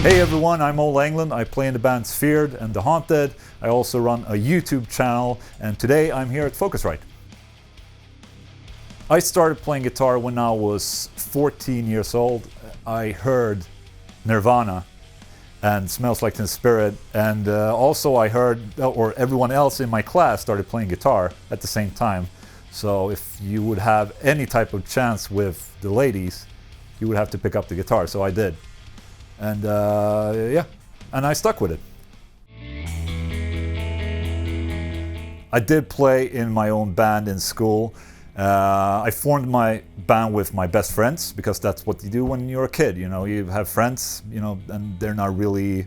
Hey everyone, I'm Ola Englund. I play in the bands Feared and The Haunted. I also run a YouTube channel, and today I'm here at Focusrite. I started playing guitar when I was 14 years old. I heard Nirvana and Smells Like Teen Spirit, and also I heard, or everyone else in my class started playing guitar at the same time. So if you would have any type of chance with the ladies, you would have to pick up the guitar, so I did. And yeah, and I stuck with it. I did play in my own band in school. I formed my band with my best friends, because that's what you do when you're a kid. You know, you have friends, you know, and they're not really,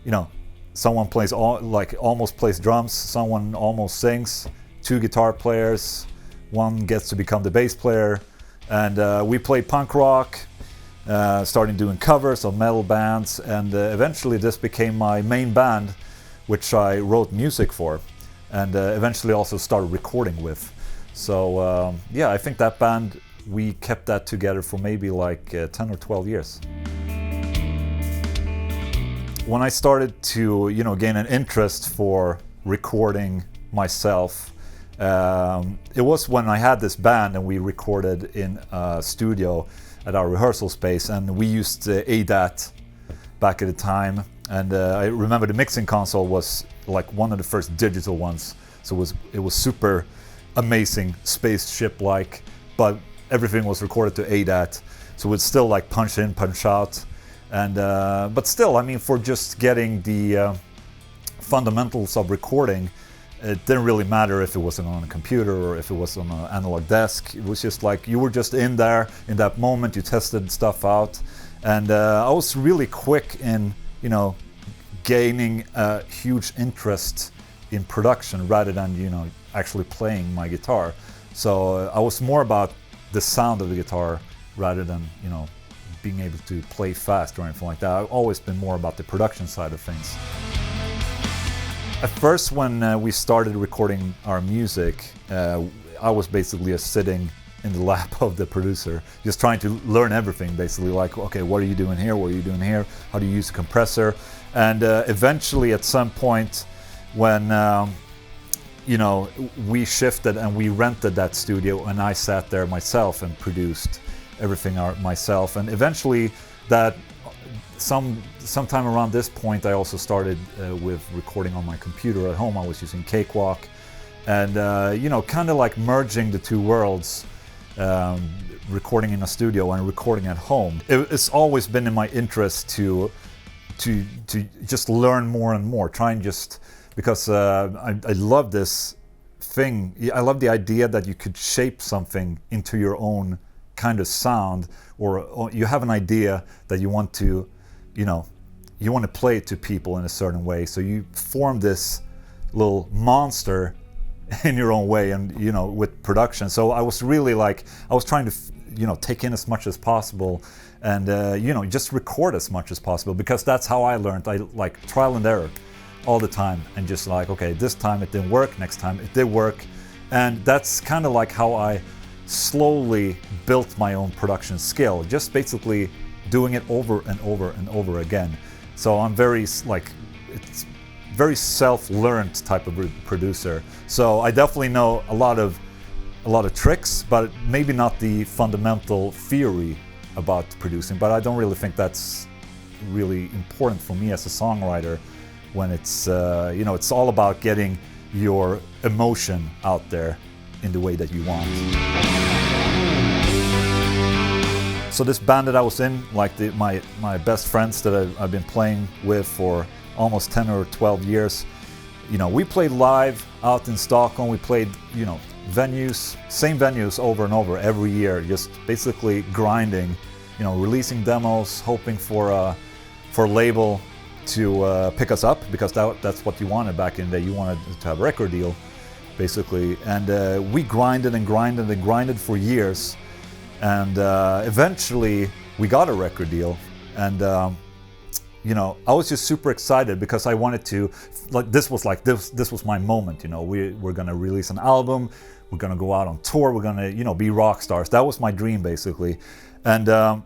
you know, someone plays almost plays drums, someone almost sings, two guitar players, one gets to become the bass player, and we played punk rock. Starting doing covers of metal bands, and eventually this became my main band, which I wrote music for, and eventually also started recording with. So yeah, I think that band, we kept that together for maybe like 10 or 12 years. When I started to, you know, gain an interest for recording myself, it was when I had this band and we recorded in a studio at our rehearsal space, and we used ADAT back at the time, and I remember the mixing console was like one of the first digital ones, so it was super amazing, spaceship-like, but everything was recorded to ADAT, so it's still like punch in, punch out, and but still, I mean, for just getting the fundamentals of recording, it didn't really matter if it was on a computer or if it was on an analog desk. It was just like you were just in there in that moment, you tested stuff out, and I was really quick in, you know, gaining a huge interest in production rather than, you know, actually playing my guitar. So I was more about the sound of the guitar rather than, you know, being able to play fast or anything like that. I've always been more about the production side of things. At first, when we started recording our music, I was basically just sitting in the lap of the producer, just trying to learn everything, basically, like, okay, what are you doing here? What are you doing here? How do you use a compressor? And eventually, at some point, when you know, we shifted and we rented that studio, and I sat there myself and produced everything myself. And eventually, that sometime around this point, I also started with recording on my computer at home. I was using Cakewalk, and you know, kind of like merging the two worlds, recording in a studio and recording at home. It's always been in my interest to just learn more and more, try and just, because I love this thing. I love the idea that you could shape something into your own kind of sound, or you have an idea that you want to, you know, you want to play it to people in a certain way, so you form this little monster in your own way, and, you know, with production. So I was really like, I was trying to, you know, take in as much as possible, and you know, just record as much as possible, because that's how I learned. I like trial and error all the time, and just like, okay, this time it didn't work, next time it did work, and that's kind of like how I slowly built my own production skill, just basically doing it over and over and over again. So I'm very, like, it's very self-learned type of producer. So I definitely know a lot of tricks, but maybe not the fundamental theory about producing. But I don't really think that's really important for me as a songwriter, when it's you know, it's all about getting your emotion out there in the way that you want. So this band that I was in, like my best friends that I've been playing with for almost 10 or 12 years, you know, we played live out in Stockholm. We played, you know, same venues over and over every year, just basically grinding, you know, releasing demos, hoping for a label to pick us up, because that's what you wanted back in the day. You wanted to have a record deal, basically. And we grinded and grinded and grinded for years. And eventually we got a record deal, and you know, I was just super excited, because I wanted to, this was my moment. You know, we're gonna release an album, we're gonna go out on tour, we're gonna, you know, be rock stars. That was my dream, basically. And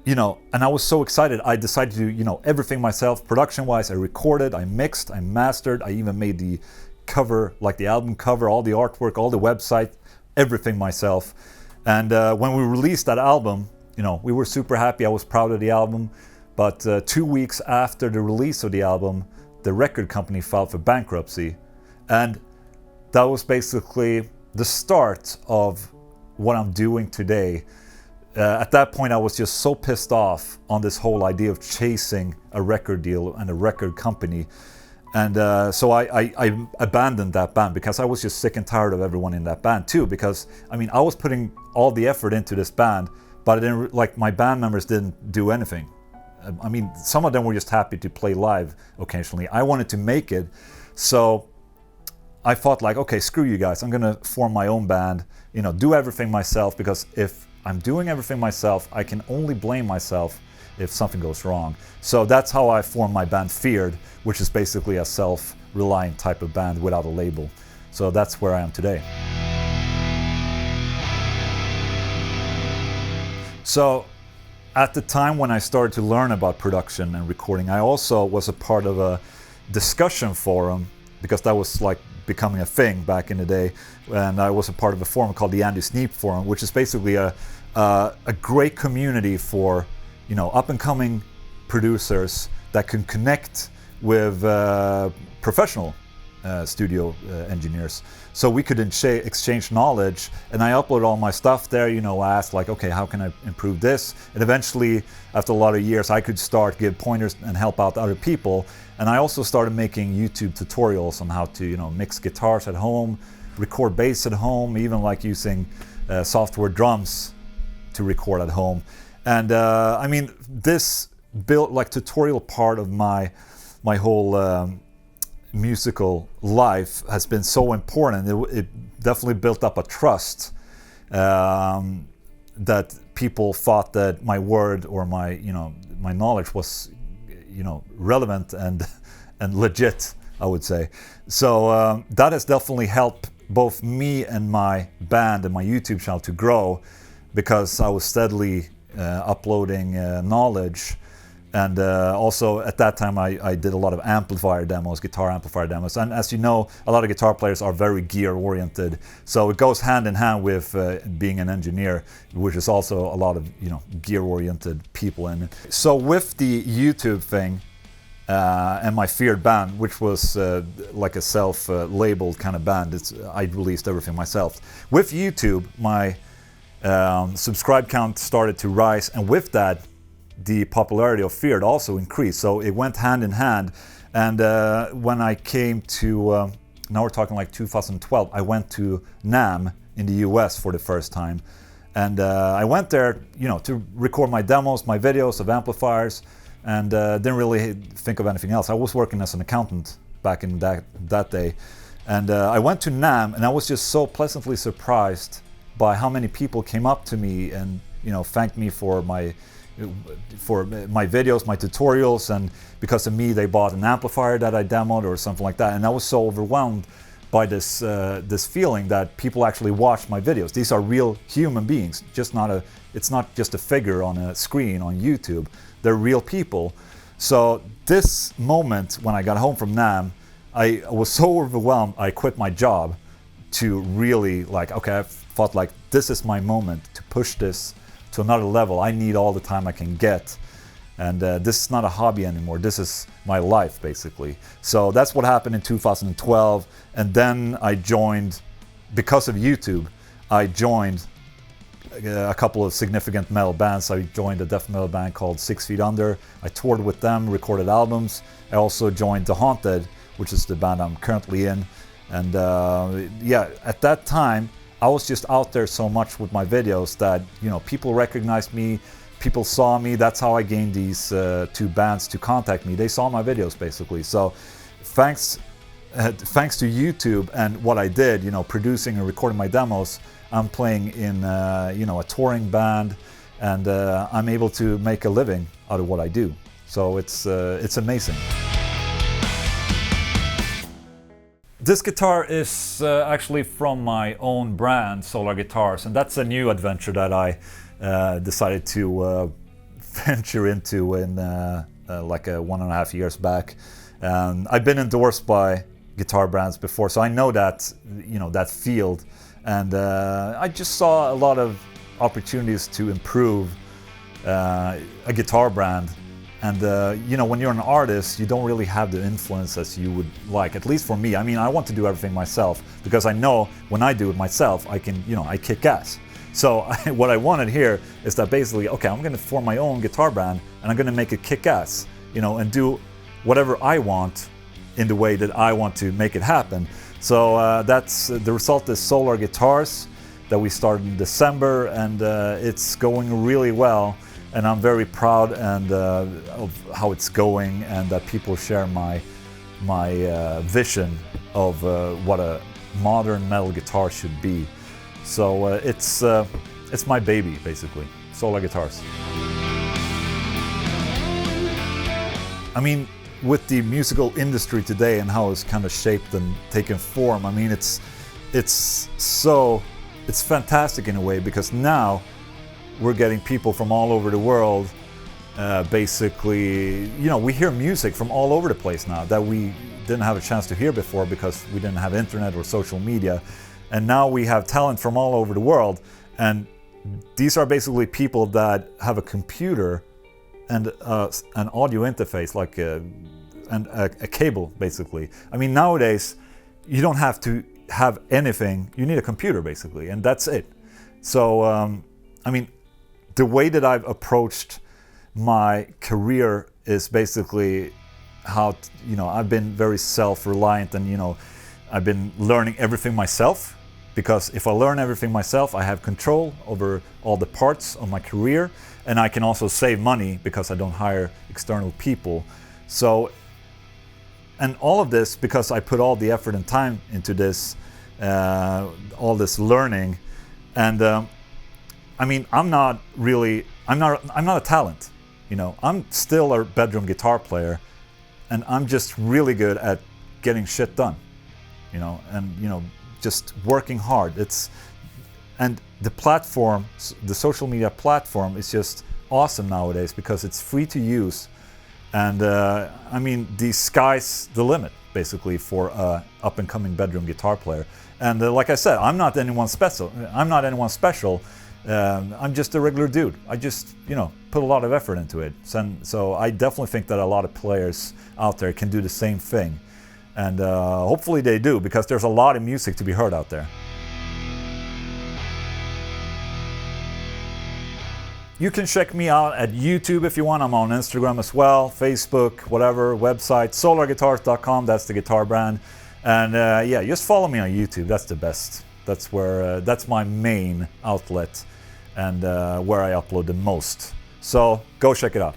and I was so excited. I decided to do, everything myself, production-wise. I recorded, I mixed, I mastered. I even made the cover, like the album cover, all the artwork, all the website, everything myself. And when we released that album, we were super happy. I was proud of the album. But 2 weeks after the release of the album, the record company filed for bankruptcy. And that was basically the start of what I'm doing today. At that point, I was just so pissed off on this whole idea of chasing a record deal and a record company. And so I abandoned that band because I was just sick and tired of everyone in that band too. Because, I was putting all the effort into this band, but my band members didn't do anything. Some of them were just happy to play live occasionally. I wanted to make it. So I thought okay, screw you guys. I'm going to form my own band, do everything myself, because if I'm doing everything myself, I can only blame myself if something goes wrong. So that's how I formed my band Feared, which is basically a self-reliant type of band without a label. So that's where I am today. So at the time when I started to learn about production and recording, I also was a part of a discussion forum, because that was becoming a thing back in the day. And I was a part of a forum called the Andy Sneap Forum, which is basically a great community for up-and-coming producers that can connect with professional studio engineers. So we could exchange knowledge, and I uploaded all my stuff there. I asked okay, how can I improve this? And eventually, after a lot of years, I could give pointers and help out other people. And I also started making YouTube tutorials on how to mix guitars at home, record bass at home, even using software drums to record at home. And this built tutorial part of my whole musical life has been so important. It definitely built up a trust that people thought that my word or my knowledge was relevant and legit, I would say. So that has definitely helped both me and my band and my YouTube channel to grow, because I was steadily uploading knowledge. And also at that time I did a lot of amplifier demos, guitar amplifier demos. And as you know, a lot of guitar players are very gear oriented. So it goes hand in hand with being an engineer, which is also a lot of gear oriented people in it. So with the YouTube thing and my Feared band, which was like a self-labeled kind of band, I released everything myself. With YouTube, my subscribe count started to rise, and with that, the popularity of Feared also increased. So it went hand in hand. And when I came to, now we're talking 2012, I went to NAMM in the US for the first time. And I went there, to record my demos, my videos of amplifiers, and didn't really think of anything else. I was working as an accountant back in that day. And I went to NAMM, and I was just so pleasantly surprised by how many people came up to me and thanked me for my videos, my tutorials, and because of me they bought an amplifier that I demoed or something like that. And I was so overwhelmed by this feeling that people actually watch my videos. These are real human beings, it's not just a figure on a screen on YouTube. They're real people. So this moment when I got home from NAMM, I was so overwhelmed I quit my job to really okay, I thought this is my moment to push this to another level. I need all the time I can get, and this is not a hobby anymore. This is my life, basically. So that's what happened in 2012, and then I joined, because of YouTube, I joined a couple of significant metal bands. I joined a death metal band called 6 Feet Under. I toured with them, recorded albums. I also joined The Haunted, which is the band I'm currently in. And at that time, I was just out there so much with my videos that people recognized me, people saw me. That's how I gained these two bands to contact me. They saw my videos basically. So thanks to YouTube and what I did, producing and recording my demos, I'm playing in a touring band, and I'm able to make a living out of what I do. So it's amazing. This guitar is actually from my own brand, Solar Guitars, and that's a new adventure that I decided to venture into in like 1.5 years back. I've been endorsed by guitar brands before, so I know that, you know, that field, and I just saw a lot of opportunities to improve a guitar brand. And you know, when you're an artist, you don't really have the influence as you would like, at least for me. I mean, I want to do everything myself because I know when I do it myself, I can, you know, I kick ass. So what I wanted here is that basically, okay, I'm going to form my own guitar brand and I'm going to make it kick ass, you know, and do whatever I want in the way that I want to make it happen. So that's the result is Solar Guitars that we started in December, and it's going really well. And I'm very proud and of how it's going, and that people share my vision of what a modern metal guitar should be. So it's my baby, basically, Solar Guitars. I mean, with the musical industry today and how it's kind of shaped and taken form, I mean, it's fantastic in a way, because now we're getting people from all over the world. Basically, you know, we hear music from all over the place now that we didn't have a chance to hear before because we didn't have internet or social media. And now we have talent from all over the world. And these are basically people that have a computer and an audio interface, like a cable, basically. I mean, nowadays, you don't have to have anything. You need a computer, basically, and that's it. So, I mean, the way that I've approached my career is basically how, you know, I've been very self-reliant, and, you know, I've been learning everything myself, because if I learn everything myself, I have control over all the parts of my career, and I can also save money because I don't hire external people. So, and all of this because I put all the effort and time into this, all this learning, and I mean, I'm not a talent, you know. I'm still a bedroom guitar player, and I'm just really good at getting shit done, you know, and, you know, just working hard. And the platform, the social media platform, is just awesome nowadays because it's free to use, and I mean, the sky's the limit basically for a up and coming bedroom guitar player. And like I said, I'm not anyone special. I'm just a regular dude. I just, you know, put a lot of effort into it. So I definitely think that a lot of players out there can do the same thing. And hopefully they do, because there's a lot of music to be heard out there. You can check me out at YouTube if you want. I'm on Instagram as well, Facebook, whatever, website, solarguitars.com, that's the guitar brand. And yeah, just follow me on YouTube, that's the best. That's where, that's my main outlet, and where I upload the most. So go check it out.